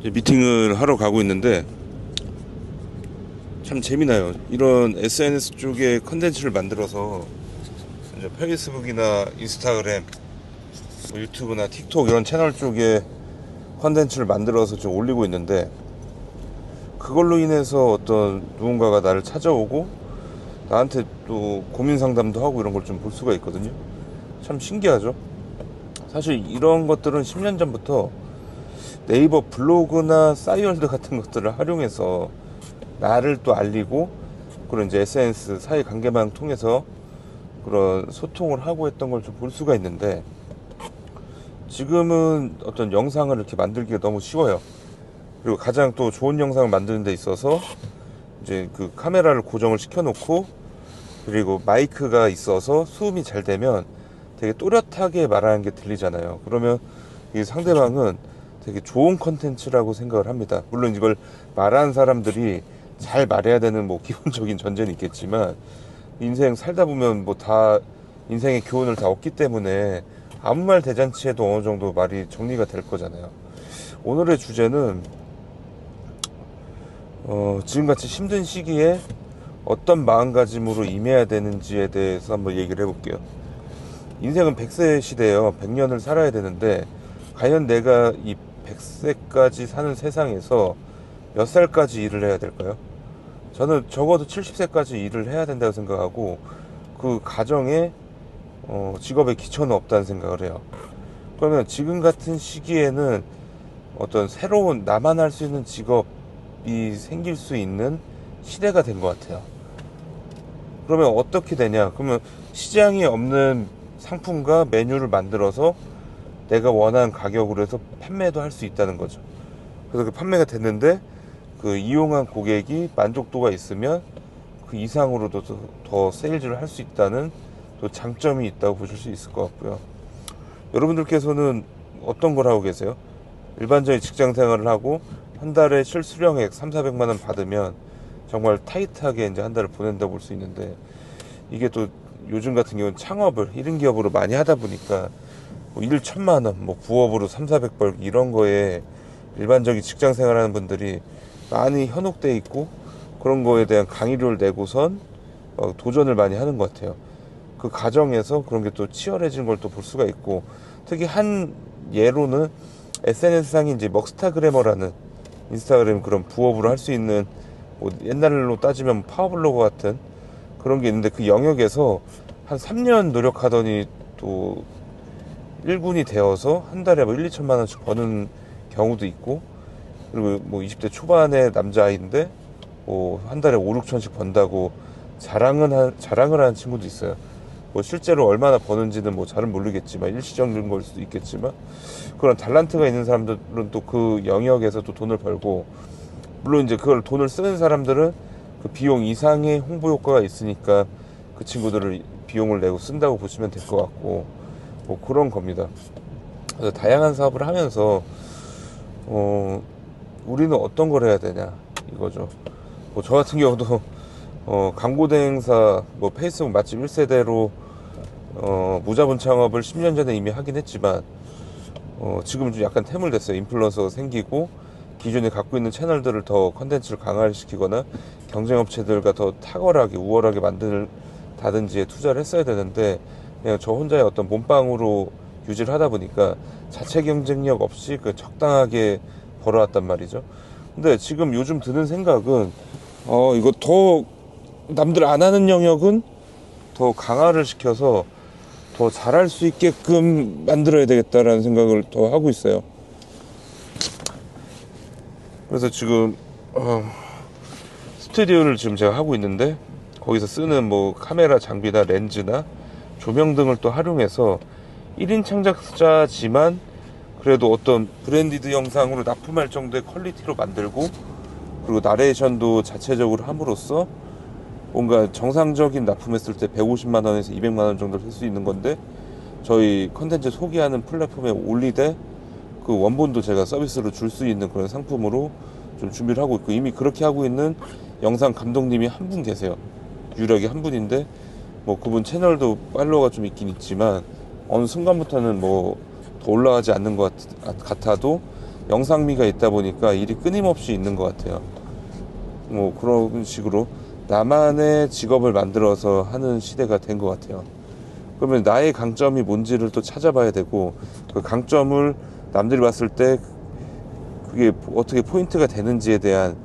이제 미팅을 하러 가고 있는데 참 재미나요. 이런 SNS 쪽에 컨텐츠를 만들어서 이제 페이스북이나 인스타그램, 뭐 유튜브나 틱톡 이런 채널 쪽에 컨텐츠를 만들어서 좀 올리고 있는데, 그걸로 인해서 어떤 누군가가 나를 찾아오고 나한테 또 고민 상담도 하고 이런 걸 좀 볼 수가 있거든요. 참 신기하죠. 사실 이런 것들은 10년 전부터 네이버 블로그나 싸이월드 같은 것들을 활용해서 나를 또 알리고, 그런 이제 SNS 사회 관계망 통해서 그런 소통을 하고 했던 걸 좀 볼 수가 있는데, 지금은 어떤 영상을 이렇게 만들기가 너무 쉬워요. 그리고 가장 또 좋은 영상을 만드는 데 있어서 이제 그 카메라를 고정을 시켜 놓고, 그리고 마이크가 있어서 수음이 잘 되면 되게 또렷하게 말하는 게 들리잖아요. 그러면 이 상대방은 되게 좋은 컨텐츠라고 생각을 합니다. 물론 이걸 말하는 사람들이 잘 말해야 되는 뭐 기본적인 전제는 있겠지만, 인생 살다 보면 뭐 다 인생의 교훈을 다 얻기 때문에 아무 말 대잔치에도 어느 정도 말이 정리가 될 거잖아요. 오늘의 주제는 지금같이 힘든 시기에 어떤 마음가짐으로 임해야 되는지에 대해서 한번 얘기를 해볼게요. 인생은 100세 시대예요. 100년을 살아야 되는데, 과연 내가 이 100세까지 사는 세상에서 몇 살까지 일을 해야 될까요? 저는 적어도 70세까지 일을 해야 된다고 생각하고, 그 가정에 직업의 기초는 없다는 생각을 해요. 그러면 지금 같은 시기에는 어떤 새로운 나만 할 수 있는 직업이 생길 수 있는 시대가 된 것 같아요. 그러면 어떻게 되냐? 그러면 시장에 없는 상품과 메뉴를 만들어서 내가 원하는 가격으로 해서 판매도 할 수 있다는 거죠. 그래서 그 판매가 됐는데, 그 이용한 고객이 만족도가 있으면 그 이상으로도 더 세일즈를 할 수 있다는 또 장점이 있다고 보실 수 있을 것 같고요. 여러분들께서는 어떤 걸 하고 계세요? 일반적인 직장 생활을 하고 한 달에 실수령액 3, 400만 원 받으면 정말 타이트하게 이제 한 달을 보낸다고 볼 수 있는데, 이게 또 요즘 같은 경우는 창업을 1인 기업으로 많이 하다 보니까 뭐 일 1000만 원, 뭐 부업으로 3, 400벌 이런 거에 일반적인 직장 생활하는 분들이 많이 현혹돼 있고, 그런 거에 대한 강의료를 내고선 도전을 많이 하는 것 같아요. 그 과정에서 그런 게 또 치열해지는 걸 또 볼 수가 있고, 특히 한 예로는 SNS상에 이제 먹스타그래머라는 인스타그램 그런 부업으로 할 수 있는, 뭐 옛날로 따지면 파워블로거 같은 그런 게 있는데, 그 영역에서 한 3년 노력하더니 또 1군이 되어서 한 달에 뭐 1, 2천만 원씩 버는 경우도 있고, 그리고 뭐 20대 초반의 남자아이인데 뭐 한 달에 5, 6천씩 번다고 자랑을 하는 친구도 있어요. 뭐 실제로 얼마나 버는지는 뭐 잘은 모르겠지만, 일시적인 걸 수도 있겠지만, 그런 탤런트가 있는 사람들은 또 그 영역에서 또 돈을 벌고, 물론 이제 그걸 돈을 쓰는 사람들은 그 비용 이상의 홍보 효과가 있으니까 그 친구들을 비용을 내고 쓴다고 보시면 될 것 같고, 뭐 그런 겁니다. 그래서 다양한 사업을 하면서 우리는 어떤 걸 해야 되냐 이거죠. 뭐 저 같은 경우도 광고 대행사, 뭐 페이스북 맛집 1세대로 무자본 창업을 10년 전에 이미 하긴 했지만, 지금은 좀 약간 태물됐어요. 인플루언서가 생기고 기존에 갖고 있는 채널들을 더 컨텐츠를 강화시키거나 경쟁업체들과 더 탁월하게 우월하게 만들다든지에 투자를 했어야 되는데, 그냥 저 혼자의 어떤 몸빵으로 유지를 하다 보니까 자체 경쟁력 없이 그 적당하게 벌어왔단 말이죠. 근데 지금 요즘 드는 생각은 이거 더 남들 안 하는 영역은 더 강화를 시켜서 더 잘할 수 있게끔 만들어야 되겠다라는 생각을 더 하고 있어요. 그래서 지금 스튜디오를 지금 제가 하고 있는데, 거기서 쓰는 뭐 카메라 장비나 렌즈나 조명 등을 또 활용해서 1인 창작자지만 그래도 어떤 브랜디드 영상으로 납품할 정도의 퀄리티로 만들고, 그리고 나레이션도 자체적으로 함으로써 뭔가 정상적인 납품했을 때 150만 원에서 200만 원 정도 쓸 수 있는 건데, 저희 컨텐츠 소개하는 플랫폼에 올리되 그 원본도 제가 서비스로 줄 수 있는 그런 상품으로 좀 준비를 하고 있고, 이미 그렇게 하고 있는 영상 감독님이 한 분 계세요. 유력이 한 분인데, 뭐 그분 채널도 팔로워가 좀 있긴 있지만 어느 순간부터는 뭐 더 올라가지 않는 것 같아도 영상미가 있다 보니까 일이 끊임없이 있는 것 같아요. 뭐 그런 식으로 나만의 직업을 만들어서 하는 시대가 된 것 같아요. 그러면 나의 강점이 뭔지를 또 찾아봐야 되고, 그 강점을 남들이 봤을 때 그게 어떻게 포인트가 되는지에 대한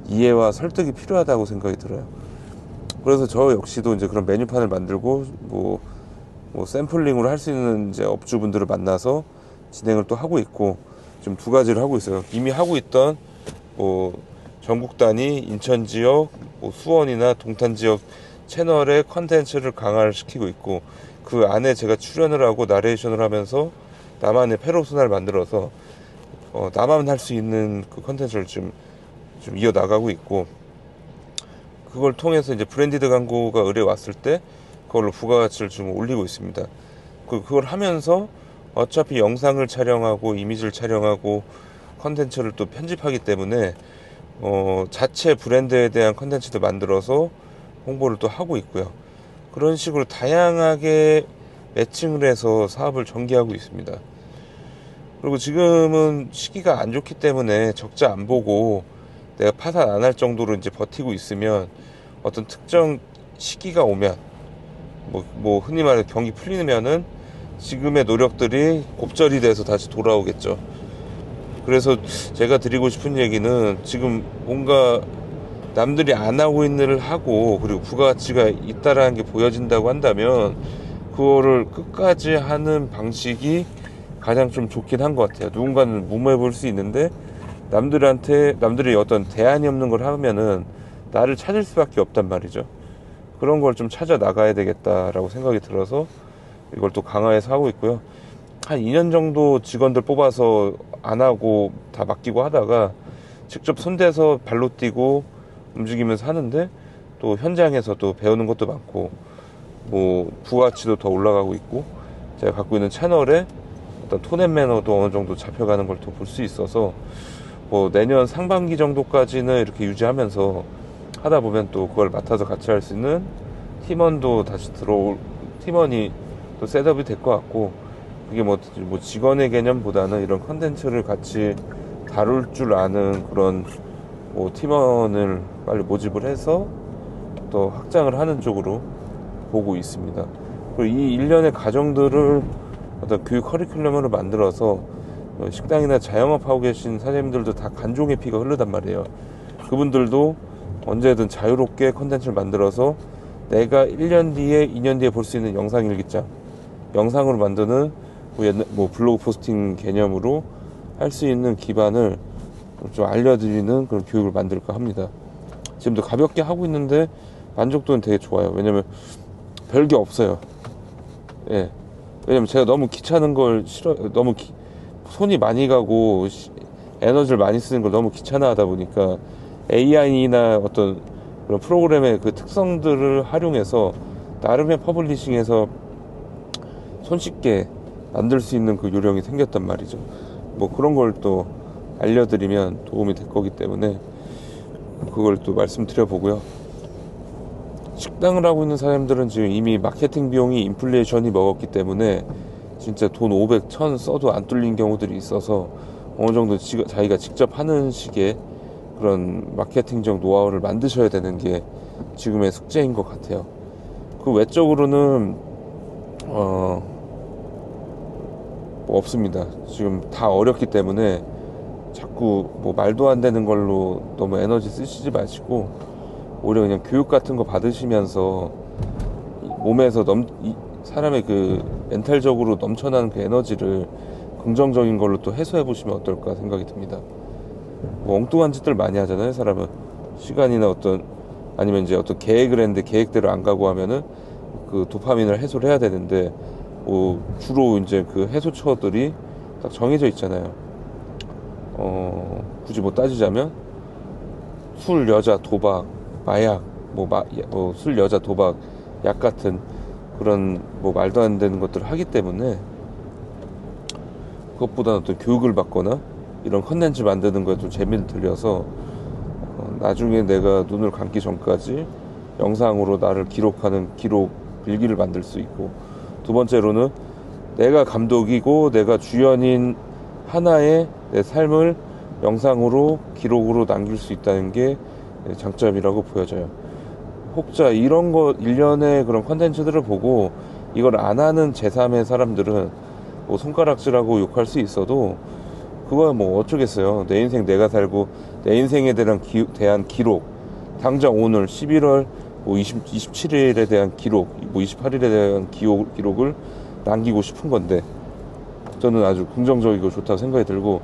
이해와 설득이 필요하다고 생각이 들어요. 그래서 저 역시도 이제 그런 메뉴판을 만들고 뭐 샘플링으로 할 수 있는 이제 업주분들을 만나서 진행을 또 하고 있고, 지금 두 가지를 하고 있어요. 이미 하고 있던 뭐 전국 단위 인천 지역, 뭐 수원이나 동탄 지역 채널의 컨텐츠를 강화를 시키고 있고, 그 안에 제가 출연을 하고 나레이션을 하면서 나만의 페르소나를 만들어서 나만 할 수 있는 그 컨텐츠를 좀 이어나가고 있고, 그걸 통해서 이제 브랜디드 광고가 의뢰 왔을 때 그걸로 부가가치를 좀 올리고 있습니다. 그걸 하면서 어차피 영상을 촬영하고 이미지를 촬영하고 컨텐츠를 또 편집하기 때문에 자체 브랜드에 대한 컨텐츠도 만들어서 홍보를 또 하고 있고요. 그런 식으로 다양하게 매칭을 해서 사업을 전개하고 있습니다. 그리고 지금은 시기가 안 좋기 때문에 적자 안 보고 내가 파산 안 할 정도로 이제 버티고 있으면, 어떤 특정 시기가 오면 뭐 흔히 말해 경기 풀리면은 지금의 노력들이 곱절이 돼서 다시 돌아오겠죠. 그래서 제가 드리고 싶은 얘기는, 지금 뭔가 남들이 안 하고 있는 일을 하고 그리고 부가가치가 있다라는 게 보여진다고 한다면 그거를 끝까지 하는 방식이 가장 좀 좋긴 한 것 같아요. 누군가는 무모해 볼 수 있는데, 남들이 어떤 대안이 없는 걸 하면은 나를 찾을 수밖에 없단 말이죠. 그런 걸 좀 찾아 나가야 되겠다라고 생각이 들어서 이걸 또 강화해서 하고 있고요. 한 2년 정도 직원들 뽑아서 안 하고 다 맡기고 하다가 직접 손대서 발로 뛰고 움직이면서 하는데, 또 현장에서 또 배우는 것도 많고 뭐 부가가치도 더 올라가고 있고, 제가 갖고 있는 채널에 어떤 톤앤 매너도 어느 정도 잡혀가는 걸 더 볼 수 있어서, 뭐 내년 상반기 정도까지는 이렇게 유지하면서 하다 보면 또 그걸 맡아서 같이 할 수 있는 팀원도 다시 팀원이 또 셋업이 될 것 같고, 그게 뭐 직원의 개념보다는 이런 컨텐츠를 같이 다룰 줄 아는 그런 뭐 팀원을 빨리 모집을 해서 또 확장을 하는 쪽으로 보고 있습니다. 그리고 이 일련의 과정들을 어떤 교육 커리큘럼으로 만들어서 식당이나 자영업 하고 계신 사장님들도 다 간종의 피가 흐르단 말이에요. 그분들도 언제든 자유롭게 컨텐츠를 만들어서 내가 1년 뒤에 2년 뒤에 볼 수 있는 영상 일기장, 영상으로 만드는 뭐 블로그 포스팅 개념으로 할 수 있는 기반을 좀 알려드리는 그런 교육을 만들까 합니다. 지금도 가볍게 하고 있는데 만족도는 되게 좋아요. 왜냐면 별게 없어요. 예. 왜냐면 제가 너무 귀찮은 걸 너무 손이 많이 가고 에너지를 많이 쓰는 걸 너무 귀찮아 하다 보니까, AI나 어떤 그런 프로그램의 그 특성들을 활용해서 나름의 퍼블리싱에서 손쉽게 만들 수 있는 그 요령이 생겼단 말이죠. 뭐 그런 걸 또 알려드리면 도움이 될 거기 때문에 그걸 또 말씀드려 보고요. 식당을 하고 있는 사람들은 지금 이미 마케팅 비용이 인플레이션이 먹었기 때문에 진짜 돈 500, 1000 써도 안 뚫린 경우들이 있어서 어느 정도 자기가 직접 하는 식의 그런 마케팅적 노하우를 만드셔야 되는 게 지금의 숙제인 것 같아요. 그 외적으로는 뭐 없습니다. 지금 다 어렵기 때문에 자꾸 뭐 말도 안 되는 걸로 너무 에너지 쓰시지 마시고, 오히려 그냥 교육 같은 거 받으시면서 몸에서 사람의 그 멘탈적으로 넘쳐나는 그 에너지를 긍정적인 걸로 또 해소해 보시면 어떨까 생각이 듭니다. 뭐 엉뚱한 짓들 많이 하잖아요, 사람은. 시간이나 아니면 이제 어떤 계획을 했는데 계획대로 안 가고 하면은 그 도파민을 해소를 해야 되는데, 뭐 주로 이제 그 해소처들이 딱 정해져 있잖아요. 굳이 뭐 따지자면 술, 여자, 도박, 마약, 술, 여자, 도박, 약 같은 그런 뭐 말도 안 되는 것들을 하기 때문에, 그것보다는 어떤 교육을 받거나 이런 컨텐츠 만드는 거에 좀 재미를 들여서 나중에 내가 눈을 감기 전까지 영상으로 나를 기록하는 기록 일기를 만들 수 있고, 두 번째로는 내가 감독이고 내가 주연인 하나의 내 삶을 영상으로 기록으로 남길 수 있다는 게 장점이라고 보여져요. 혹자 이런 거 일련의 그런 컨텐츠들을 보고 이걸 안 하는 제3의 사람들은 뭐 손가락질하고 욕할 수 있어도 그거야 뭐 어쩌겠어요. 내 인생 내가 살고 내 인생에 대한 기록, 당장 오늘 11월 뭐 27일에 대한 기록, 뭐 28일에 대한 기록을 남기고 싶은 건데, 저는 아주 긍정적이고 좋다고 생각이 들고,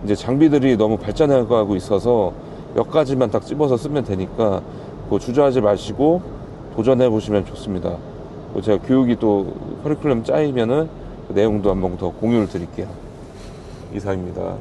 이제 장비들이 너무 발전해가고 있어서 몇 가지만 딱 집어서 쓰면 되니까 그거 주저하지 마시고 도전해 보시면 좋습니다. 제가 교육이 또 커리큘럼 짜이면은 그 내용도 한번 더 공유를 드릴게요. 이상입니다.